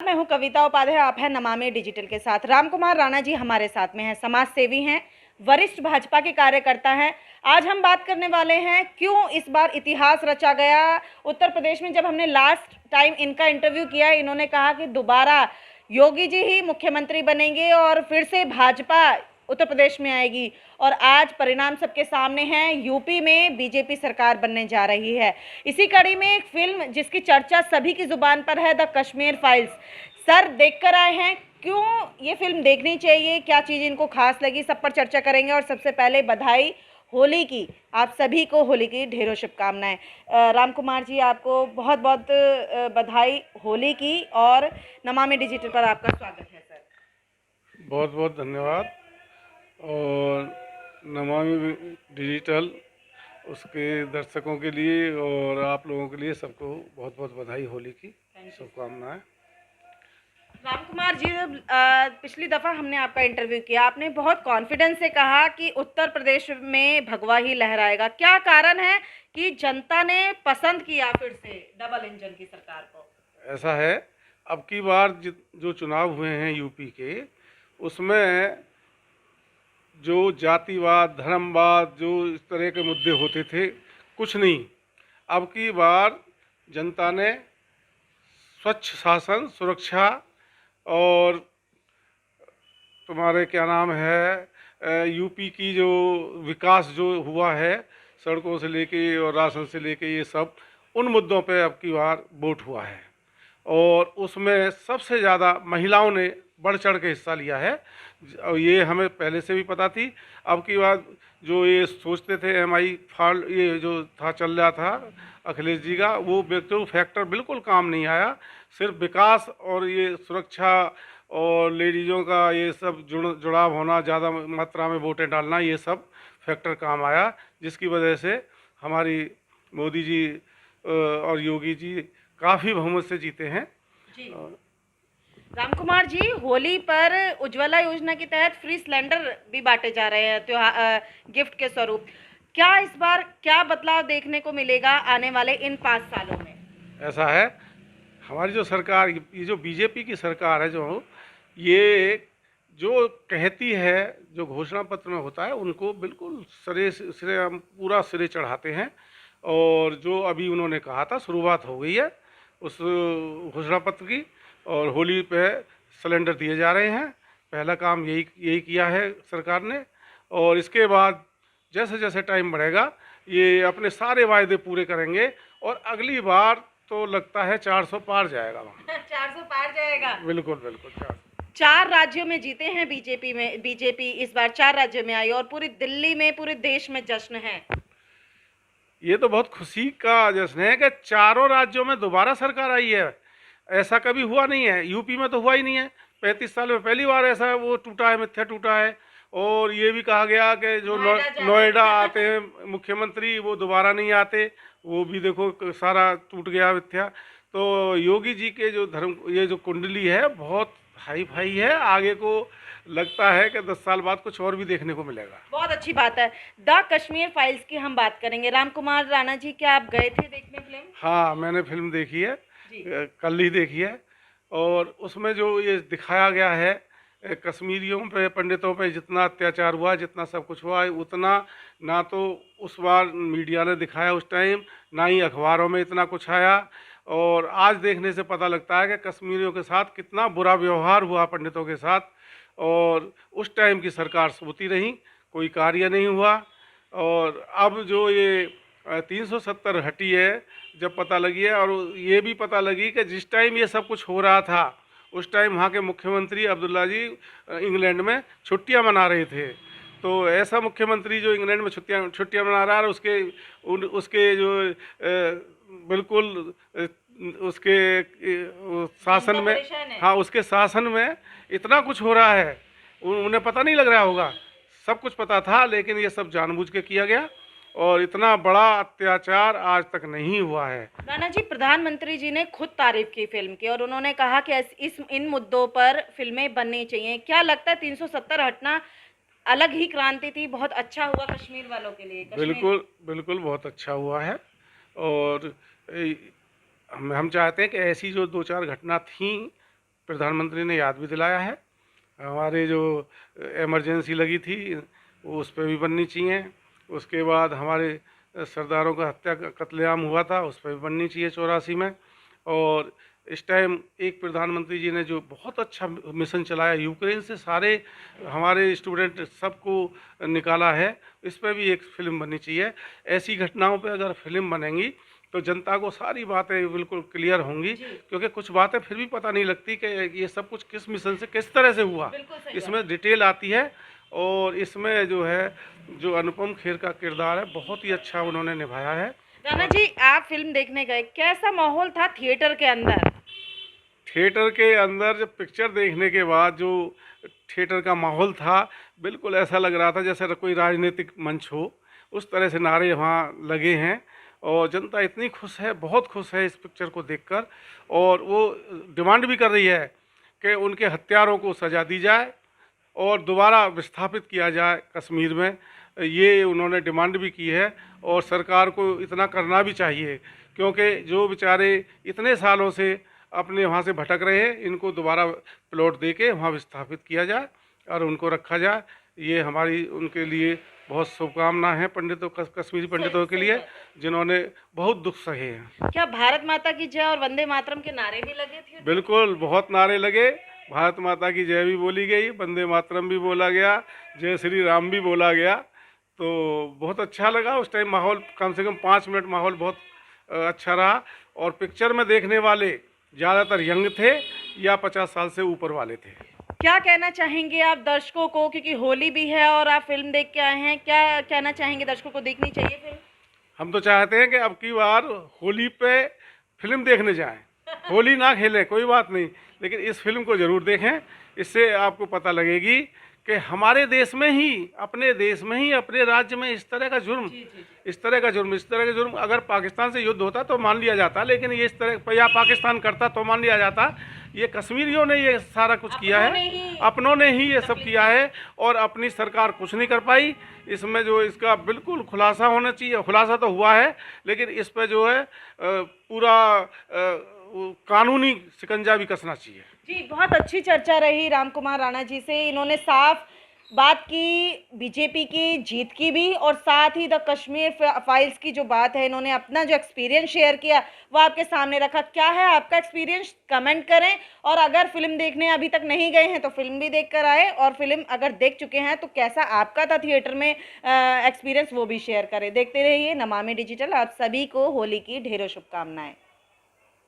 मैं हूं कविता उपाध्याय, आप हैं नमामि डिजिटल के साथ। रामकुमार राणा जी हमारे साथ में हैं, समाज सेवी हैं, वरिष्ठ भाजपा के कार्यकर्ता हैं। आज हम बात करने वाले हैं क्यों इस बार इतिहास रचा गया। उत्तर प्रदेश में जब हमने लास्ट टाइम इनका इंटरव्यू किया, इन्होंने कहा कि दोबारा योगी जी ही मुख्यमंत्री बनेंगे और फिर से भाजपा उत्तर प्रदेश में आएगी। और आज परिणाम सबके सामने हैं, यूपी में बीजेपी सरकार बनने जा रही है। इसी कड़ी में एक फिल्म जिसकी चर्चा सभी की जुबान पर है, द कश्मीर फाइल्स। सर देखकर आए हैं, क्यों ये फिल्म देखनी चाहिए, क्या चीज़ इनको खास लगी, सब पर चर्चा करेंगे। और सबसे पहले बधाई होली की, आप सभी को होली की ढेरों शुभकामनाएं। राम कुमार जी, आपको बहुत बहुत बधाई होली की, और नमामि डिजिटल पर आपका स्वागत है सर। बहुत बहुत धन्यवाद। और नमामि डिजिटल उसके दर्शकों के लिए और आप लोगों के लिए सबको बहुत बहुत बधाई होली की शुभकामनाएं। राम कुमार जी, पिछली दफ़ा हमने आपका इंटरव्यू किया, आपने बहुत कॉन्फिडेंस से कहा कि उत्तर प्रदेश में भगवा ही लहराएगा। क्या कारण है कि जनता ने पसंद किया फिर से डबल इंजन की सरकार को? ऐसा है, अब की बार जो चुनाव हुए हैं यूपी के, उसमें जो जातिवाद, धर्मवाद, जो इस तरह के मुद्दे होते थे, कुछ नहीं। अब की बार जनता ने स्वच्छ शासन, सुरक्षा और तुम्हारे क्या नाम है, यूपी की जो विकास जो हुआ है, सड़कों से लेके और राशन से लेके, ये सब उन मुद्दों पे अब की बार वोट हुआ है। और उसमें सबसे ज़्यादा महिलाओं ने बढ़ चढ़ के हिस्सा लिया है। और ये हमें पहले से भी पता थी। अब की बात जो ये सोचते थे एमआई फाल, ये जो था चल रहा था अखिलेश जी का, वो व्यक्तिगत फैक्टर बिल्कुल काम नहीं आया। सिर्फ विकास और ये सुरक्षा और लेडीज़ों का ये सब जुड़ाव होना, ज़्यादा मात्रा में वोटें डालना, ये सब फैक्टर काम आया, जिसकी वजह से हमारी मोदी जी और योगी जी काफ़ी बहुमत से जीते हैं। जी राम कुमार जी, होली पर उज्ज्वला योजना के तहत फ्री सिलेंडर भी बांटे जा रहे हैं त्योहार गिफ्ट के स्वरूप। क्या इस बार क्या बदलाव देखने को मिलेगा आने वाले इन 5 सालों में? ऐसा है, हमारी जो सरकार, ये जो बीजेपी की सरकार है, जो ये जो कहती है, जो घोषणा पत्र में होता है, उनको बिल्कुल सिरे हम पूरा सिरे चढ़ाते हैं। और जो अभी उन्होंने कहा था, शुरुआत हो गई है उस घोषणा पत्र की, और होली पे सिलेंडर दिए जा रहे हैं। पहला काम यही किया है सरकार ने। और इसके बाद जैसे जैसे टाइम बढ़ेगा, ये अपने सारे वायदे पूरे करेंगे। और अगली बार तो लगता है 400 पार जाएगा वहाँ। 400 पार जाएगा? बिल्कुल बिल्कुल। 4 राज्यों में जीते हैं बीजेपी इस बार 4 राज्यों में आई, और पूरी दिल्ली में, पूरे देश में जश्न है। ये तो बहुत खुशी का जश्न है कि चारों राज्यों में दोबारा सरकार आई है। ऐसा कभी हुआ नहीं है, यूपी में तो हुआ ही नहीं है। 35 साल में पहली बार ऐसा वो टूटा है, मिथ्या टूटा है। और ये भी कहा गया कि जो नोएडा आते हैं मुख्यमंत्री, वो दोबारा नहीं आते, वो भी देखो सारा टूट गया, मिथ्या। तो योगी जी के जो ये जो कुंडली है, बहुत हाई फाई है। आगे को लगता है कि 10 साल बाद कुछ और भी देखने को मिलेगा। बहुत अच्छी बात है। द कश्मीर फाइल्स की हम बात करेंगे। राम कुमार राणा जी, क्या आप गए थे देखने फिल्म? हाँ, मैंने फिल्म देखी है, कल ही देखी है। और उसमें जो ये दिखाया गया है, कश्मीरियों पे, पंडितों पे जितना अत्याचार हुआ, जितना सब कुछ हुआ, उतना ना तो उस बार मीडिया ने दिखाया उस टाइम, ना ही अखबारों में इतना कुछ आया। और आज देखने से पता लगता है कि कश्मीरियों के साथ कितना बुरा व्यवहार हुआ, पंडितों के साथ। और उस टाइम की सरकार सोती रही, कोई कार्य नहीं हुआ। और अब जो ये 370 हटी है, जब पता लगी है, और ये भी पता लगी कि जिस टाइम ये सब कुछ हो रहा था, उस टाइम वहाँ के मुख्यमंत्री अब्दुल्ला जी इंग्लैंड में छुट्टियां मना रहे थे। तो ऐसा मुख्यमंत्री जो इंग्लैंड में छुट्टियां मना रहा है, उसके जो बिल्कुल उसके शासन में, हाँ, उसके शासन में इतना कुछ हो रहा है, उन्हें पता नहीं लग रहा होगा। सब कुछ पता था, लेकिन ये सब जानबूझ के किया गया। और इतना बड़ा अत्याचार आज तक नहीं हुआ है। राणा जी, प्रधानमंत्री जी ने खुद तारीफ की फिल्म की, और उन्होंने कहा कि इन मुद्दों पर फिल्में बननी चाहिए। क्या लगता है 370 हटना अलग ही क्रांति थी, बहुत अच्छा हुआ कश्मीर वालों के लिए? बिल्कुल बिल्कुल, बहुत अच्छा हुआ है। और हम चाहते हैं कि ऐसी जो 2-4 घटना थी, प्रधानमंत्री ने याद भी दिलाया है। हमारे जो इमरजेंसी लगी थी वो उस पर भी बननी चाहिए। उसके बाद हमारे सरदारों का हत्या कत्लेआम हुआ था उस पर भी बननी चाहिए 84 में। और इस टाइम एक प्रधानमंत्री जी ने जो बहुत अच्छा मिशन चलाया, यूक्रेन से सारे हमारे स्टूडेंट सबको निकाला है, इस पर भी एक फिल्म बननी चाहिए। ऐसी घटनाओं पे अगर फिल्म बनेंगी तो जनता को सारी बातें बिल्कुल क्लियर होंगी, क्योंकि कुछ बातें फिर भी पता नहीं लगती कि ये सब कुछ किस मिशन से किस तरह से हुआ, इसमें डिटेल आती है। और इसमें जो है जो अनुपम खेर का किरदार है बहुत ही अच्छा उन्होंने निभाया है। राणा जी, आप फिल्म देखने गए, कैसा माहौल था थिएटर के अंदर? थिएटर के अंदर जब पिक्चर देखने के बाद जो थिएटर का माहौल था, बिल्कुल ऐसा लग रहा था जैसे कोई राजनीतिक मंच हो, उस तरह से नारे वहाँ लगे हैं। और जनता इतनी खुश है, बहुत खुश है इस पिक्चर को देखकर, और वो डिमांड भी कर रही है कि उनके हत्यारों को सज़ा दी जाए और दोबारा विस्थापित किया जाए कश्मीर में। ये उन्होंने डिमांड भी की है और सरकार को इतना करना भी चाहिए, क्योंकि जो बेचारे इतने सालों से अपने वहाँ से भटक रहे हैं, इनको दोबारा प्लॉट दे के वहाँ विस्थापित किया जाए और उनको रखा जाए। ये हमारी उनके लिए बहुत शुभकामना है, पंडितों कश्मीरी पंडितों के लिए, जिन्होंने बहुत दुख सहे हैं। क्या भारत माता की जय और वंदे मातरम के नारे भी लगे थे? बिल्कुल, बहुत नारे लगे। भारत माता की जय भी बोली गई, वंदे मातरम भी बोला गया, जय श्री राम भी बोला गया। तो बहुत अच्छा लगा उस टाइम माहौल, कम से कम 5 मिनट माहौल बहुत अच्छा रहा। और पिक्चर में देखने वाले ज़्यादातर यंग थे या 50 साल से ऊपर वाले थे। क्या कहना चाहेंगे आप दर्शकों को, क्योंकि होली भी है और आप फिल्म देख के आए हैं, क्या कहना चाहेंगे दर्शकों को, देखनी चाहिए फिल्म? हम तो चाहते हैं कि अब की बार होली पे फिल्म देखने जाएं। होली ना खेलें कोई बात नहीं, लेकिन इस फिल्म को ज़रूर देखें। इससे आपको पता लगेगी कि हमारे देश में ही, अपने देश में ही, अपने राज्य में इस तरह का जुर्म, इस तरह का जुर्म अगर पाकिस्तान से युद्ध होता तो मान लिया जाता, लेकिन ये इस तरह, या पाकिस्तान करता तो मान लिया जाता। ये कश्मीरियों ने ये सारा कुछ किया है, अपनों ने ही ये सब किया है, और अपनी सरकार कुछ नहीं कर पाई। इसमें जो इसका बिल्कुल खुलासा होना चाहिए, खुलासा तो हुआ है, लेकिन इस पर जो है पूरा कानूनी शिकंजा भी कसना चाहिए। जी, बहुत अच्छी चर्चा रही राम कुमार राणा जी से। इन्होंने साफ बात की बीजेपी की जीत की भी, और साथ ही द कश्मीर फाइल्स की जो बात है, इन्होंने अपना जो एक्सपीरियंस शेयर किया वो आपके सामने रखा। क्या है आपका एक्सपीरियंस, कमेंट करें। और अगर फिल्म देखने अभी तक नहीं गए हैं तो फिल्म भी देख कर आए, और फिल्म अगर देख चुके हैं तो कैसा आपका था थिएटर में एक्सपीरियंस, वो भी शेयर करें। देखते रहिए नमामि डिजिटल। आप सभी को होली की ढेरों शुभकामनाएं।